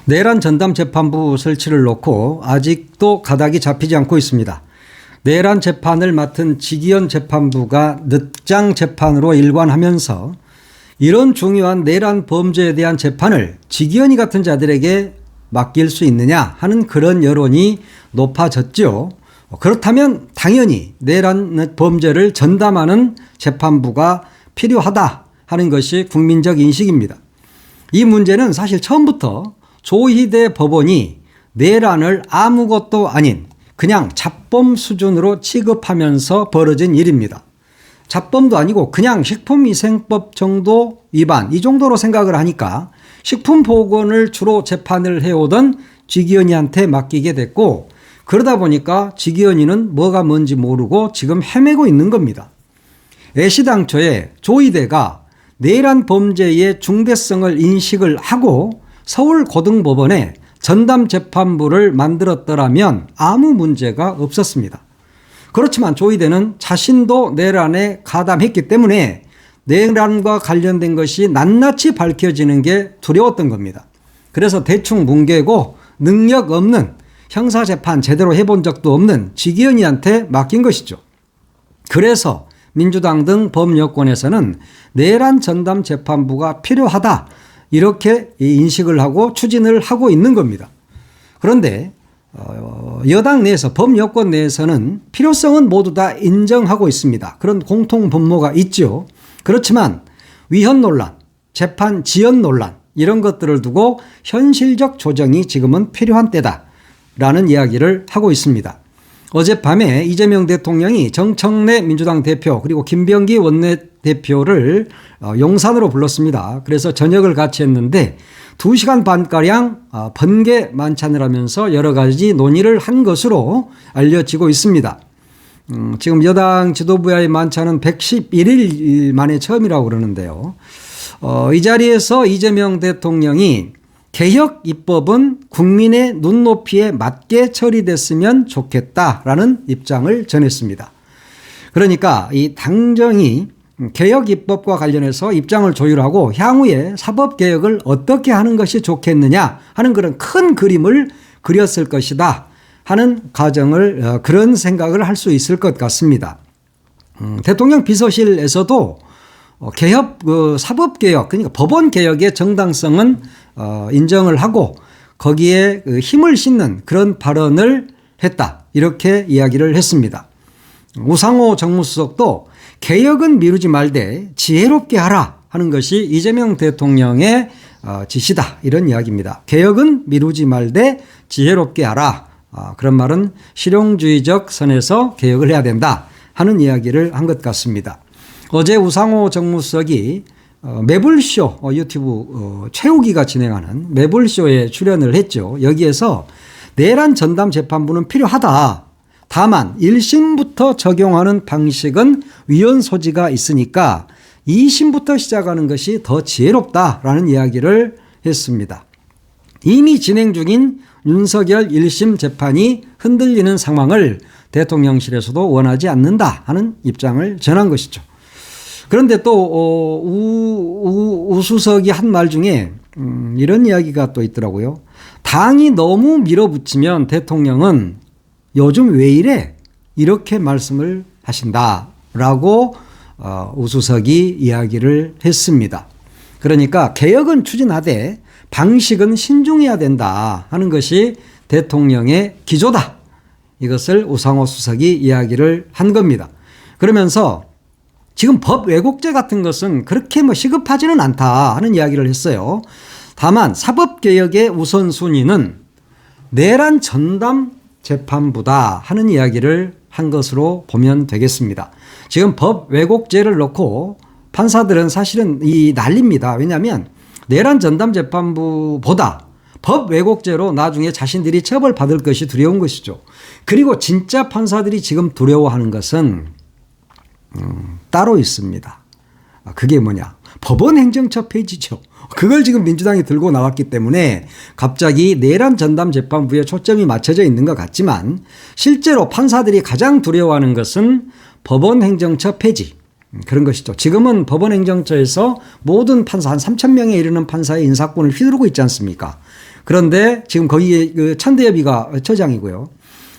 내란 전담재판부 설치를 놓고 아직도 가닥이 잡히지 않고 있습니다. 내란 재판을 맡은 지기현 재판부가 늦장 재판으로 일관하면서 이런 중요한 내란 범죄에 대한 재판을 지기현이 같은 자들에게 맡길 수 있느냐 하는 그런 여론이 높아졌죠. 그렇다면 당연히 내란 범죄를 전담하는 재판부가 필요하다 하는 것이 국민적 인식입니다. 이 문제는 사실 처음부터 조희대 법원이 내란을 아무것도 아닌 그냥 잡범 수준으로 취급하면서 벌어진 일입니다. 잡범도 아니고 그냥 식품위생법 정도 위반 이 정도로 생각을 하니까 식품보건을 주로 재판을 해오던 지기현이한테 맡기게 됐고, 그러다 보니까 지기현이는 뭐가 뭔지 모르고 지금 헤매고 있는 겁니다. 애시당초에 조희대가 내란 범죄의 중대성을 인식을 하고 서울고등법원에 전담재판부를 만들었더라면 아무 문제가 없었습니다. 그렇지만 조희대는 자신도 내란에 가담했기 때문에 내란과 관련된 것이 낱낱이 밝혀지는 게 두려웠던 겁니다. 그래서 대충 뭉개고 능력 없는, 형사재판 제대로 해본 적도 없는 지기현이한테 맡긴 것이죠. 그래서 민주당 등 범여권에서는 내란 전담재판부가 필요하다 이렇게 인식을 하고 추진을 하고 있는 겁니다. 그런데 여당 내에서, 범여권 내에서는 필요성은 모두 다 인정하고 있습니다. 그런 공통 분모가 있죠. 그렇지만 위헌 논란, 재판 지연 논란 이런 것들을 두고 현실적 조정이 지금은 필요한 때다라는 이야기를 하고 있습니다. 어젯밤에 이재명 대통령이 정청래 민주당 대표 그리고 김병기 원내대표를 용산으로 불렀습니다. 그래서 저녁을 같이 했는데 2시간 반가량 번개 만찬을 하면서 여러 가지 논의를 한 것으로 알려지고 있습니다. 지금 여당 지도부와의 만찬은 111일 만에 처음이라고 그러는데요. 이 자리에서 이재명 대통령이 개혁 입법은 국민의 눈높이에 맞게 처리됐으면 좋겠다라는 입장을 전했습니다. 그러니까 이 당정이 개혁 입법과 관련해서 입장을 조율하고 향후에 사법개혁을 어떻게 하는 것이 좋겠느냐 하는 그런 큰 그림을 그렸을 것이다 하는 가정을, 그런 생각을 할 수 있을 것 같습니다. 대통령 비서실에서도 개혁, 사법개혁, 그러니까 법원개혁의 정당성은 인정을 하고 거기에 힘을 싣는 그런 발언을 했다 이렇게 이야기를 했습니다. 우상호 정무수석도 개혁은 미루지 말되 지혜롭게 하라 하는 것이 이재명 대통령의 지시다 이런 이야기입니다. 개혁은 미루지 말되 지혜롭게 하라. 그런 말은 실용주의적 선에서 개혁을 해야 된다 하는 이야기를 한 것 같습니다. 어제 우상호 정무수석이 매불쇼, 유튜브 최욱이가 진행하는 매불쇼에 출연을 했죠. 여기에서 내란 전담재판부는 필요하다. 다만 1심부터 적용하는 방식은 위헌 소지가 있으니까 2심부터 시작하는 것이 더 지혜롭다라는 이야기를 했습니다. 이미 진행 중인 윤석열 1심 재판이 흔들리는 상황을 대통령실에서도 원하지 않는다 하는 입장을 전한 것이죠. 그런데 또 우 수석이 한 말 중에 이런 이야기가 또 있더라고요. 당이 너무 밀어붙이면 대통령은 요즘 왜 이래? 이렇게 말씀을 하신다라고 우 수석이 이야기를 했습니다. 그러니까 개혁은 추진하되 방식은 신중해야 된다 하는 것이 대통령의 기조다. 이것을 우상호 수석이 이야기를 한 겁니다. 그러면서 지금 법 왜곡죄 같은 것은 그렇게 시급하지는 않다 하는 이야기를 했어요. 다만 사법개혁의 우선순위는 내란 전담 재판부다 하는 이야기를 한 것으로 보면 되겠습니다. 지금 법 왜곡죄를 놓고 판사들은 사실은 이 난립니다. 왜냐하면 내란 전담 재판부보다 법 왜곡죄로 나중에 자신들이 처벌받을 것이 두려운 것이죠. 그리고 진짜 판사들이 지금 두려워하는 것은 따로 있습니다. 그게 뭐냐? 법원 행정처 폐지죠. 그걸 지금 민주당이 들고 나왔기 때문에 갑자기 내란 전담 재판부에 초점이 맞춰져 있는 것 같지만 실제로 판사들이 가장 두려워하는 것은 법원 행정처 폐지. 그런 것이죠. 지금은 법원행정처에서 모든 판사 한 3,000명에 이르는 판사의 인사권을 휘두르고 있지 않습니까? 그런데 지금 거기에 그 천대엽이가 처장이고요.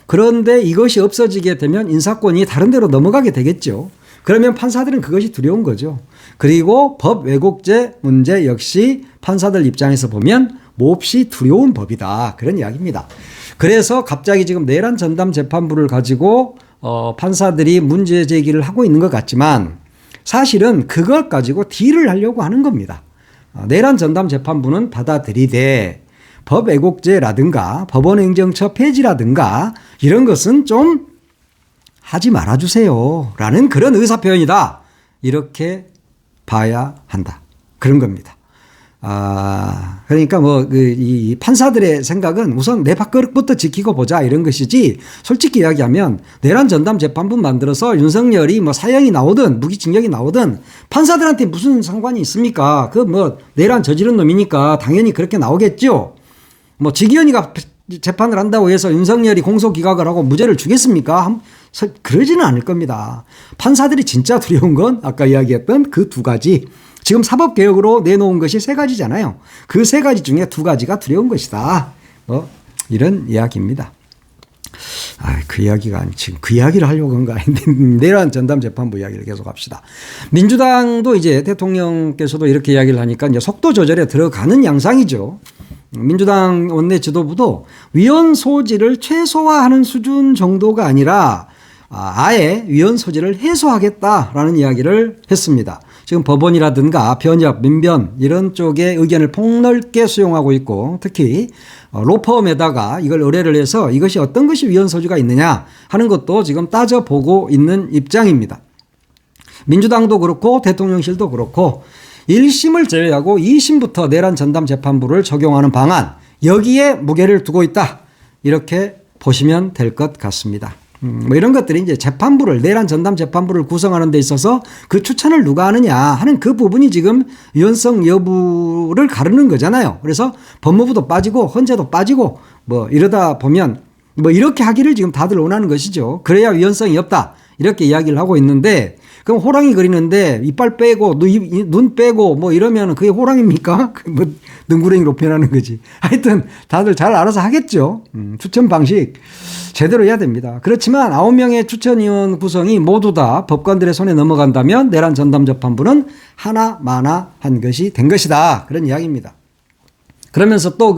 그런데 이것이 없어지게 되면 인사권이 다른 데로 넘어가게 되겠죠. 그러면 판사들은 그것이 두려운 거죠. 그리고 법 왜곡죄 문제 역시 판사들 입장에서 보면 몹시 두려운 법이다. 그런 이야기입니다. 그래서 갑자기 지금 내란 전담 재판부를 가지고 판사들이 문제 제기를 하고 있는 것 같지만 사실은 그걸 가지고 딜을 하려고 하는 겁니다. 내란 전담 재판부는 받아들이되 법 왜곡죄라든가 법원행정처 폐지라든가 이런 것은 좀 하지 말아주세요 라는 그런 의사표현이다. 이렇게 봐야 한다. 그런 겁니다. 그러니까 이 판사들의 생각은 우선 내 밥그릇부터 지키고 보자 이런 것이지, 솔직히 이야기하면 내란 전담 재판부 만들어서 윤석열이 사형이 나오든 무기징역이 나오든 판사들한테 무슨 상관이 있습니까? 내란 저지른 놈이니까 당연히 그렇게 나오겠죠. 지기현이가 재판을 한다고 해서 윤석열이 공소기각을 하고 무죄를 주겠습니까? 그러지는 않을 겁니다. 판사들이 진짜 두려운 건 아까 이야기했던 그 두 가지. 지금 사법개혁으로 내놓은 것이 세 가지잖아요. 그 세 가지 중에 두 가지가 두려운 것이다. 이런 이야기입니다. 그 이야기가 지금 그 이야기를 하려고 한 거 아닌데 내란 전담 재판부 이야기를 계속 합시다. 민주당도 이제 대통령께서도 이렇게 이야기를 하니까 이제 속도 조절에 들어가는 양상이죠. 민주당 원내 지도부도 위헌 소지를 최소화하는 수준 정도가 아니라 아예 위헌 소지를 해소하겠다라는 이야기를 했습니다. 지금 법원이라든가 변협, 민변 이런 쪽의 의견을 폭넓게 수용하고 있고, 특히 로펌에다가 이걸 의뢰를 해서 이것이 어떤 것이 위헌 소지가 있느냐 하는 것도 지금 따져보고 있는 입장입니다. 민주당도 그렇고 대통령실도 그렇고 1심을 제외하고 2심부터 내란 전담 재판부를 적용하는 방안, 여기에 무게를 두고 있다. 이렇게 보시면 될 것 같습니다. 이런 것들이 이제 재판부를, 내란 전담 재판부를 구성하는 데 있어서 그 추천을 누가 하느냐 하는 그 부분이 지금 위헌성 여부를 가르는 거잖아요. 그래서 법무부도 빠지고 헌재도 빠지고 이러다 보면 이렇게 하기를 지금 다들 원하는 것이죠. 그래야 위헌성이 없다. 이렇게 이야기를 하고 있는데, 그럼 호랑이 그리는데 이빨 빼고 눈 빼고 이러면 그게 호랑입니까? 능구렁이로 표현하는 거지. 하여튼 다들 잘 알아서 하겠죠. 추천 방식 제대로 해야 됩니다. 그렇지만 9명의 추천위원 구성이 모두 다 법관들의 손에 넘어간다면 내란 전담 재판부는 하나마나한 것이 된 것이다. 그런 이야기입니다. 그러면서 또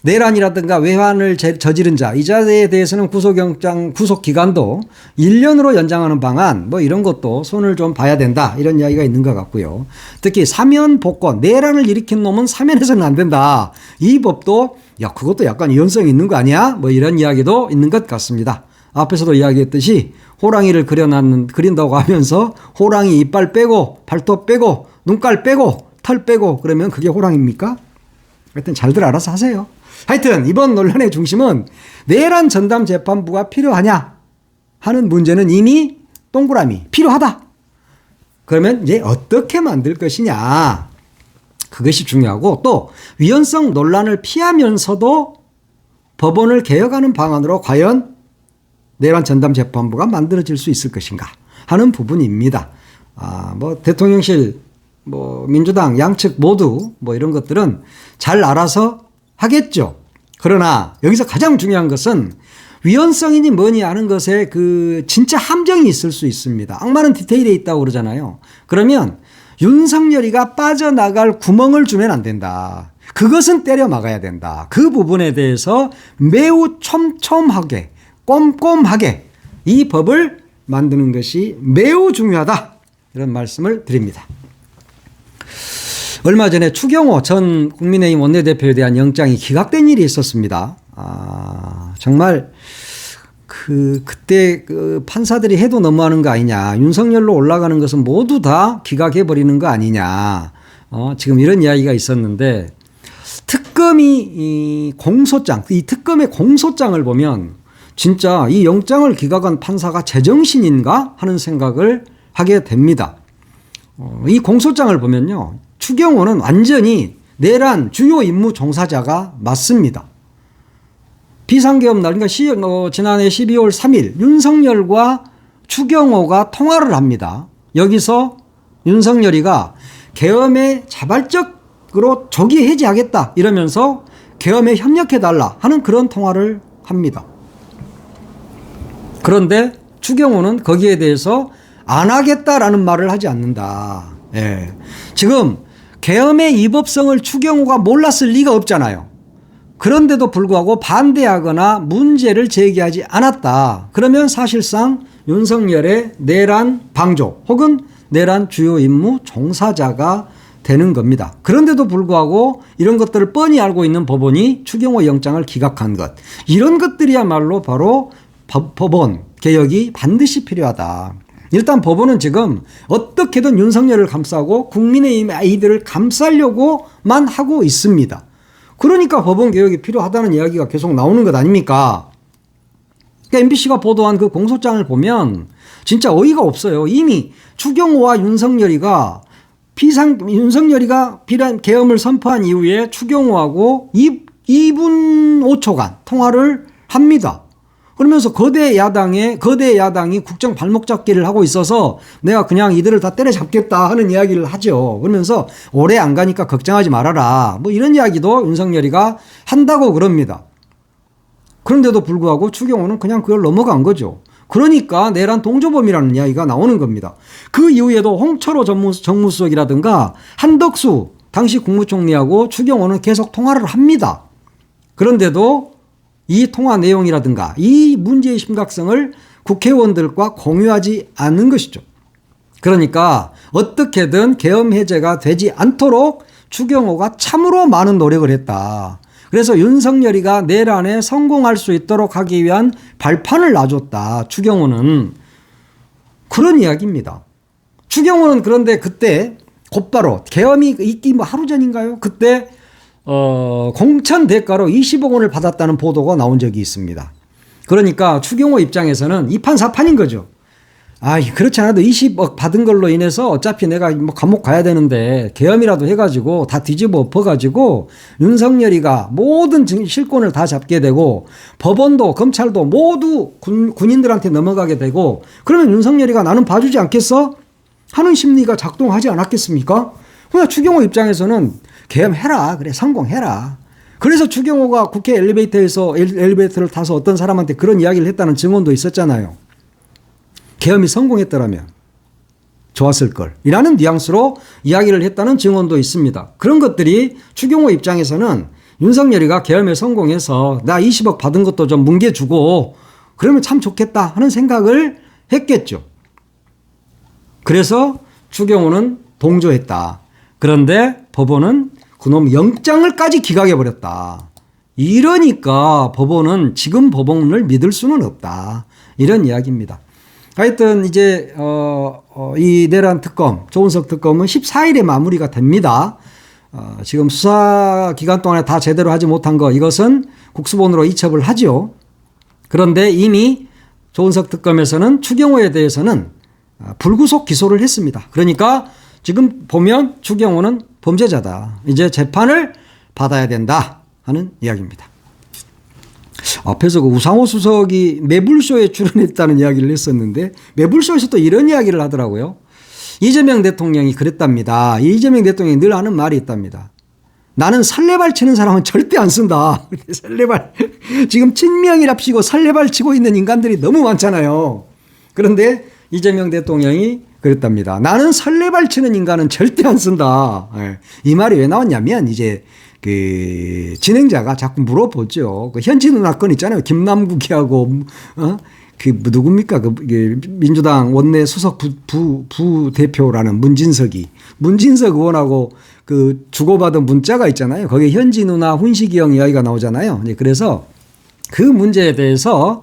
내란이라든가 외환을 저지른 자, 이 자에 대해서는 구속영장, 구속기간도 1년으로 연장하는 방안, 이런 것도 손을 좀 봐야 된다. 이런 이야기가 있는 것 같고요. 특히 사면 복권, 내란을 일으킨 놈은 사면해서는 안 된다. 이 법도, 그것도 약간 위헌성이 있는 거 아니야? 이런 이야기도 있는 것 같습니다. 앞에서도 이야기했듯이 호랑이를 그린다고 하면서 호랑이 이빨 빼고, 발톱 빼고, 눈깔 빼고, 털 빼고, 그러면 그게 호랑입니까? 하여튼 잘들 알아서 하세요. 하여튼 이번 논란의 중심은 내란 전담 재판부가 필요하냐 하는 문제는 이미 동그라미 필요하다. 그러면 이제 어떻게 만들 것이냐, 그것이 중요하고, 또 위헌성 논란을 피하면서도 법원을 개혁하는 방안으로 과연 내란 전담 재판부가 만들어질 수 있을 것인가 하는 부분입니다. 대통령실, 민주당 양측 모두 이런 것들은 잘 알아서 하겠죠. 그러나 여기서 가장 중요한 것은 위헌성이니 뭐니 하는 것에 진짜 함정이 있을 수 있습니다. 악마는 디테일에 있다고 그러잖아요. 그러면 윤석열이가 빠져나갈 구멍을 주면 안 된다. 그것은 때려 막아야 된다. 그 부분에 대해서 매우 촘촘하게, 꼼꼼하게 이 법을 만드는 것이 매우 중요하다. 이런 말씀을 드립니다. 얼마 전에 추경호 전 국민의힘 원내대표에 대한 영장이 기각된 일이 있었습니다. 정말 그때 판사들이 해도 너무하는 거 아니냐. 윤석열로 올라가는 것은 모두 다 기각해버리는 거 아니냐. 지금 이런 이야기가 있었는데, 특검이 이 특검의 공소장을 보면 진짜 이 영장을 기각한 판사가 제정신인가 하는 생각을 하게 됩니다. 이 공소장을 보면요, 추경호는 완전히 내란 주요 임무 종사자가 맞습니다. 비상계엄 날, 그러니까 지난해 12월 3일 윤석열과 추경호가 통화를 합니다. 여기서 윤석열이가 계엄에 자발적으로 조기 해제하겠다 이러면서 계엄에 협력해달라 하는 그런 통화를 합니다. 그런데 추경호는 거기에 대해서 안 하겠다라는 말을 하지 않는다. 예. 지금 계엄의 위법성을 추경호가 몰랐을 리가 없잖아요. 그런데도 불구하고 반대하거나 문제를 제기하지 않았다. 그러면 사실상 윤석열의 내란 방조 혹은 내란 주요 임무 종사자가 되는 겁니다. 그런데도 불구하고 이런 것들을 뻔히 알고 있는 법원이 추경호 영장을 기각한 것. 이런 것들이야말로 바로 법원 개혁이 반드시 필요하다. 일단 법원은 지금 어떻게든 윤석열을 감싸고 국민의힘 아이들을 감싸려고만 하고 있습니다. 그러니까 법원 개혁이 필요하다는 이야기가 계속 나오는 것 아닙니까? 그러니까 MBC가 보도한 그 공소장을 보면 진짜 어이가 없어요. 이미 추경호와 윤석열이가 비란 계엄을 선포한 이후에 추경호하고 2분 5초간 통화를 합니다. 그러면서 거대 야당이 국정 발목 잡기를 하고 있어서 내가 그냥 이들을 다 때려잡겠다 하는 이야기를 하죠. 그러면서 오래 안 가니까 걱정하지 말아라. 뭐 이런 이야기도 윤석열이가 한다고 그럽니다. 그런데도 불구하고 추경호는 그냥 그걸 넘어간 거죠. 그러니까 내란 동조범이라는 이야기가 나오는 겁니다. 그 이후에도 홍철호 정무수석이라든가 한덕수 당시 국무총리하고 추경호는 계속 통화를 합니다. 그런데도 이 통화 내용이라든가 이 문제의 심각성을 국회의원들과 공유하지 않는 것이죠. 그러니까 어떻게든 계엄 해제가 되지 않도록 추경호가 참으로 많은 노력을 했다. 그래서 윤석열이가 내란에 성공할 수 있도록 하기 위한 발판을 놔줬다. 추경호는. 그런 이야기입니다. 추경호는 그런데 그때 곧바로 계엄이 있기 하루 전인가요? 그때 공천 대가로 20억 원을 받았다는 보도가 나온 적이 있습니다. 그러니까 추경호 입장에서는 이판사판인 거죠. 그렇지 않아도 20억 받은 걸로 인해서 어차피 내가 뭐 감옥 가야 되는데 계엄이라도 해가지고 다 뒤집어 엎어가지고 윤석열이가 모든 실권을 다 잡게 되고 법원도 검찰도 모두 군인들한테 넘어가게 되고 그러면 윤석열이가 나는 봐주지 않겠어? 하는 심리가 작동하지 않았겠습니까? 그러나 추경호 입장에서는 계엄해라. 그래 성공해라. 그래서 추경호가 국회 엘리베이터를 타서 어떤 사람한테 그런 이야기를 했다는 증언도 있었잖아요. 계엄이 성공했더라면 좋았을 걸 이라는 뉘앙스로 이야기를 했다는 증언도 있습니다. 그런 것들이 추경호 입장에서는 윤석열이가 계엄에 성공해서 나 20억 받은 것도 좀 뭉개주고 그러면 참 좋겠다 하는 생각을 했겠죠. 그래서 추경호는 동조했다. 그런데 법원은 그놈 영장을까지 기각해버렸다. 이러니까 법원은 지금 법원을 믿을 수는 없다. 이런 이야기입니다. 하여튼 이제 이 내란 특검, 조은석 특검은 14일에 마무리가 됩니다. 지금 수사 기간 동안에 다 제대로 하지 못한 거 이것은 국수본으로 이첩을 하죠. 그런데 이미 조은석 특검에서는 추경호에 대해서는 불구속 기소를 했습니다. 그러니까 지금 보면 추경호는 범죄자다. 이제 재판을 받아야 된다 하는 이야기입니다. 앞에서 그 우상호 수석이 매불쇼에 출연했다는 이야기를 했었는데 매불쇼에서 또 이런 이야기를 하더라고요. 이재명 대통령이 그랬답니다. 이재명 대통령이 늘 하는 말이 있답니다. 나는 설레발 치는 사람은 절대 안 쓴다. 설레발 지금 친명이랍시고 설레발 치고 있는 인간들이 너무 많잖아요. 그런데 이재명 대통령이 그랬답니다. 나는 설레발 치는 인간은 절대 안 쓴다. 이 말이 왜 나왔냐면 이제 그 진행자가 자꾸 물어보죠. 그 현지 누나 건 있잖아요. 김남국이하고 그 누굽니까? 그 민주당 원내 수석 부대표라는 문진석 의원하고 그 주고받은 문자가 있잖아요. 거기에 현지 누나 훈식이 형 이야기가 나오잖아요. 그래서 그 문제에 대해서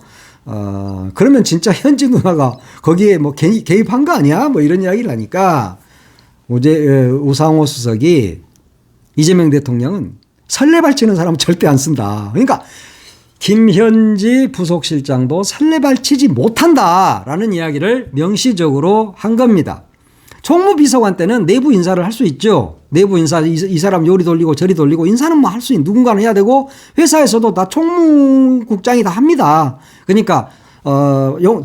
그러면 진짜 현지 누나가 거기에 뭐 개입한 거 아니야? 뭐 이런 이야기를 하니까 우상호 수석이 이재명 대통령은 설레발 치는 사람은 절대 안 쓴다. 그러니까 김현지 부속실장도 설레발 치지 못한다라는 이야기를 명시적으로 한 겁니다. 총무비서관 때는 내부 인사를 할 수 있죠. 내부 인사 이 사람 요리 돌리고 저리 돌리고 인사는 뭐 할 수 있는 누군가는 해야 되고 회사에서도 다 총무국장이 다 합니다. 그러니까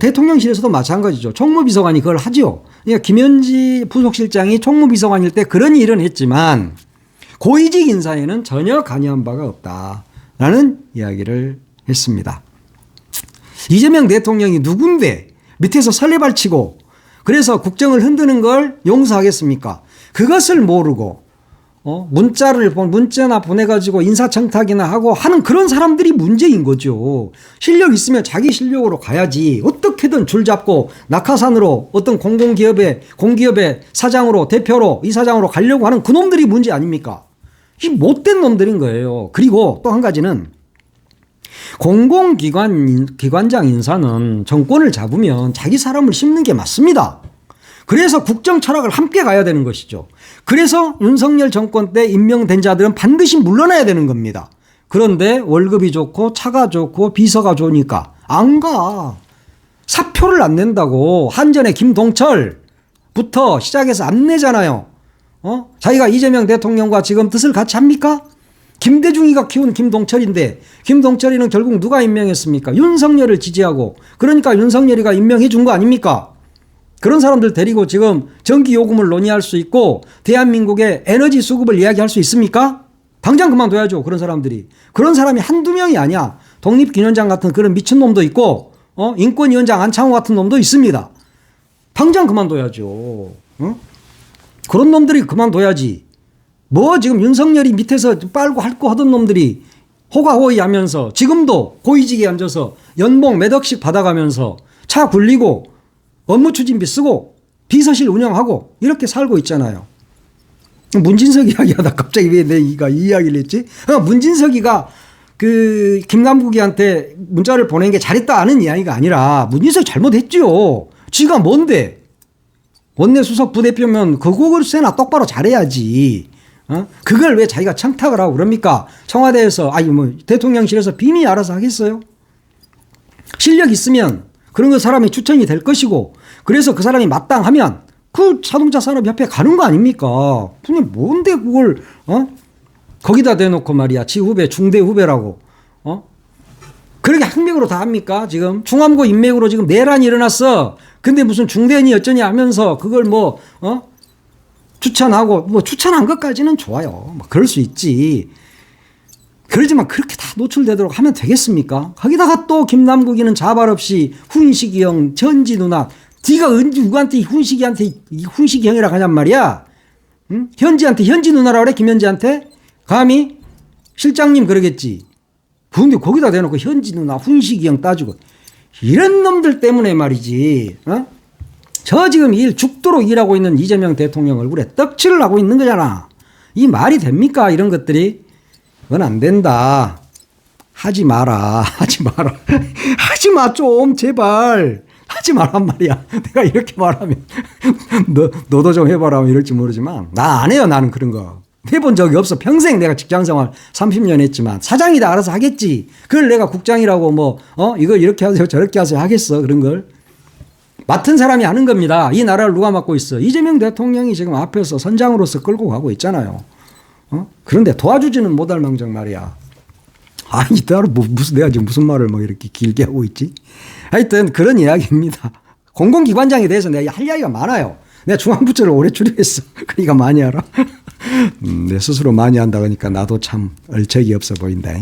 대통령실에서도 마찬가지죠. 총무비서관이 그걸 하죠. 그러니까 김현지 부속실장이 총무비서관일 때 그런 일은 했지만 고위직 인사에는 전혀 관여한 바가 없다라는 이야기를 했습니다. 이재명 대통령이 누군데 밑에서 설레발치고 그래서 국정을 흔드는 걸 용서하겠습니까? 그것을 모르고 문자나 보내가지고 인사청탁이나 하고 하는 그런 사람들이 문제인 거죠. 실력 있으면 자기 실력으로 가야지. 어떻게든 줄 잡고 낙하산으로 어떤 공기업의 사장으로 대표로 이사장으로 가려고 하는 그놈들이 문제 아닙니까? 이 못된 놈들인 거예요. 그리고 또 한 가지는 기관장 인사는 정권을 잡으면 자기 사람을 씹는 게 맞습니다. 그래서 국정 철학을 함께 가야 되는 것이죠. 그래서 윤석열 정권 때 임명된 자들은 반드시 물러나야 되는 겁니다. 그런데 월급이 좋고 차가 좋고 비서가 좋으니까 안 가. 사표를 안 낸다고 한전의 김동철부터 시작해서 안 내잖아요. 자기가 이재명 대통령과 지금 뜻을 같이 합니까? 김대중이가 키운 김동철인데 김동철이는 결국 누가 임명했습니까? 윤석열을 지지하고 그러니까 윤석열이가 임명해 준 거 아닙니까? 그런 사람들 데리고 지금 전기 요금을 논의할 수 있고 대한민국의 에너지 수급을 이야기할 수 있습니까? 당장 그만둬야죠. 그런 사람들이. 그런 사람이 한두 명이 아니야. 독립기념장 같은 그런 미친놈도 있고 인권위원장 안창호 같은 놈도 있습니다. 당장 그만둬야죠. 그런 놈들이 그만둬야지. 뭐 지금 윤석열이 밑에서 빨고 핥고 하던 놈들이 호가호위 하면서 지금도 고위직에 앉아서 연봉 몇 억씩 받아가면서 차 굴리고 업무 추진비 쓰고 비서실 운영하고 이렇게 살고 있잖아요. 문진석 이야기하다 갑자기 왜 내가 이 이야기를 했지? 문진석이가 그 김남국이한테 문자를 보낸 게 잘했다는 이야기가 아니라 문진석이 잘못했죠. 지가 뭔데? 원내 수석 부대표면 그거를 똑바로 잘해야지. 그걸 왜 자기가 청탁을 하고 그럽니까? 청와대에서 대통령실에서 비밀 알아서 하겠어요? 실력 있으면 그런 거 사람이 추천이 될 것이고 그래서 그 사람이 마땅하면 그 자동차 산업협회 가는 거 아닙니까? 근데 뭔데 그걸 거기다 대놓고 말이야. 지 후배 중대 후배라고 그렇게 학맥으로 다 합니까? 지금 중암고 인맥으로 지금 내란이 일어났어. 근데 무슨 중대인이 어쩌냐 하면서 그걸 추천하고 추천한 것까지는 좋아요. 그럴 수 있지. 그러지만 그렇게 다 노출되도록 하면 되겠습니까? 거기다가 또 김남국이는 자발 없이 훈식이 형, 전지 누나, 네가 언제 누구한테 훈식이 형이라고 하냔 말이야. 응? 현지한테 현지 누나라고 그래. 김현지한테 감히 실장님 그러겠지. 그런데 거기다 대놓고 현지 누나 훈식이 형 따지고 이런 놈들 때문에 말이지. 저 지금 죽도록 일하고 있는 이재명 대통령 얼굴에 떡칠을 하고 있는 거잖아. 이 말이 됩니까? 이런 것들이. 그건 안 된다. 하지 마라. 하지 마라. 하지 마, 좀, 제발. 하지 마란 말이야. 내가 이렇게 말하면, 너도 좀 해봐라. 이럴지 모르지만, 나 안 해요. 나는 그런 거. 해본 적이 없어. 평생 내가 직장 생활 30년 했지만, 사장이 다 알아서 하겠지. 그걸 내가 국장이라고 이거 이렇게 하세요. 저렇게 하세요. 하겠어. 그런 걸. 맡은 사람이 하는 겁니다. 이 나라를 누가 맡고 있어? 이재명 대통령이 지금 앞에서 선장으로서 끌고 가고 있잖아요. 그런데 도와주지는 못할 망정 말이야. 아니, 내가 지금 무슨 말을 이렇게 길게 하고 있지? 하여튼 그런 이야기입니다. 공공기관장에 대해서 내가 할 이야기가 많아요. 내가 중앙부처를 오래 출입했어. 그러니까 많이 알아. 내 스스로 많이 한다 그러니까 나도 참 얼척이 없어 보인다.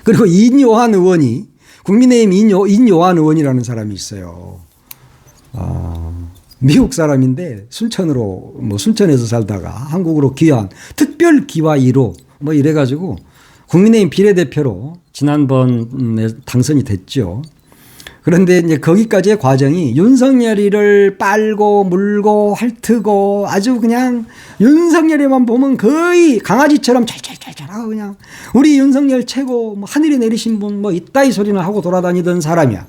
그리고 인요한 의원이 국민의힘 인요한 의원이라는 사람이 있어요. 미국 사람인데 순천에서 살다가 한국으로 귀환 특별 기와 1호 이래가지고 국민의힘 비례대표로 지난번에 당선이 됐죠. 그런데 이제 거기까지의 과정이 윤석열이를 빨고 물고 핥고 아주 그냥 윤석열이만 보면 거의 강아지처럼 찰찰찰찰하고 그냥 우리 윤석열 최고 하늘이 내리신 분 이따위 소리나 하고 돌아다니던 사람이야.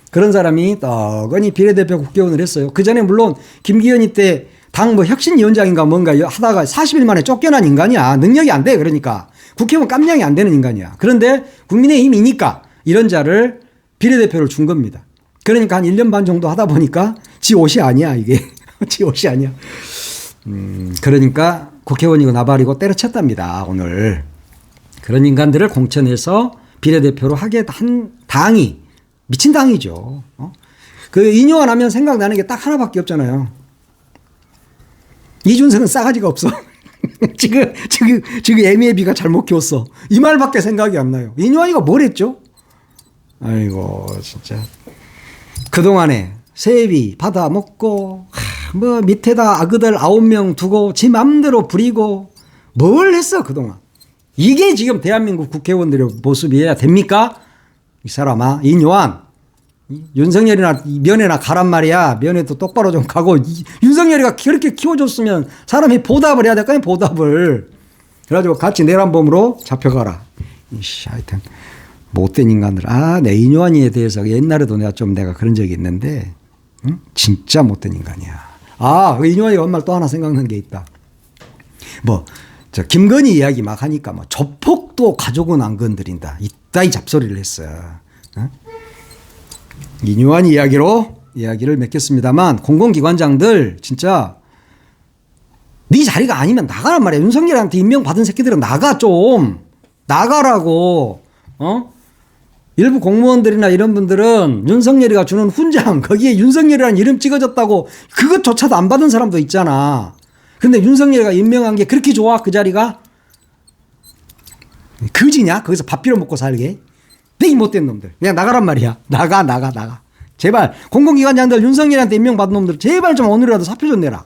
그런 사람이 떡하니 비례대표 국회의원을 했어요. 그 전에 물론 김기현이 때 당 혁신위원장인가 뭔가 하다가 40일 만에 쫓겨난 인간이야. 능력이 안 돼. 그러니까 국회의원 깜냥이 안 되는 인간이야. 그런데 국민의힘이니까 이런 자를 비례대표를 준 겁니다. 그러니까 한 1년 반 정도 하다 보니까 지 옷이 아니야 이게. 지 옷이 아니야. 그러니까 국회의원이고 나발이고 때려쳤답니다. 오늘. 그런 인간들을 공천해서 비례대표로 하게 한 당이 미친 당이죠. 그 인요한 하면 생각나는 게 딱 하나밖에 없잖아요. 이준석은 싸가지가 없어. 지금 애미애비가 잘못 키웠어. 이 말밖에 생각이 안 나요. 인요한이가 뭘 했죠? 아이고 진짜 그동안에 세비 받아 먹고 뭐 밑에다 아그들 9명 두고 지 맘대로 부리고 뭘 했어 그동안. 이게 지금 대한민국 국회의원들의 모습이어야 됩니까? 이 사람아 인요한 윤석열이나 면회나 가란 말이야. 면회도 똑바로 좀 가고 윤석열이가 그렇게 키워줬으면 사람이 보답을 해야 될 거 아니야 보답을. 그래가지고 같이 내란범으로 잡혀가라. 이씨 하여튼 못된 인간들. 내 인요한이에 대해서 옛날에도 내가 그런 적이 있는데 응? 진짜 못된 인간이야. 그 인요한이가 엄마 또 하나 생각난 게 있다. 저 김건희 이야기 막 하니까 조폭도 가족은 안 건드린다. 이따위 잡소리를 했어요. 응? 인요한 이야기로 이야기를 맺겠습니다만 공공기관장들 진짜 네 자리가 아니면 나가란 말이야. 윤석열한테 임명받은 새끼들은 나가 좀. 나가라고. 일부 공무원들이나 이런 분들은 윤석열이가 주는 훈장 거기에 윤석열이라는 이름 찍어졌다고 그것조차도 안 받은 사람도 있잖아. 근데 윤석열이가 임명한 게 그렇게 좋아 그 자리가? 그지냐? 거기서 밥 빌어 먹고 살게. 이 못된 놈들. 그냥 나가란 말이야. 나가. 제발 공공기관장들 윤석열한테 임명받은 놈들 제발 좀 오늘이라도 사표 좀 내라.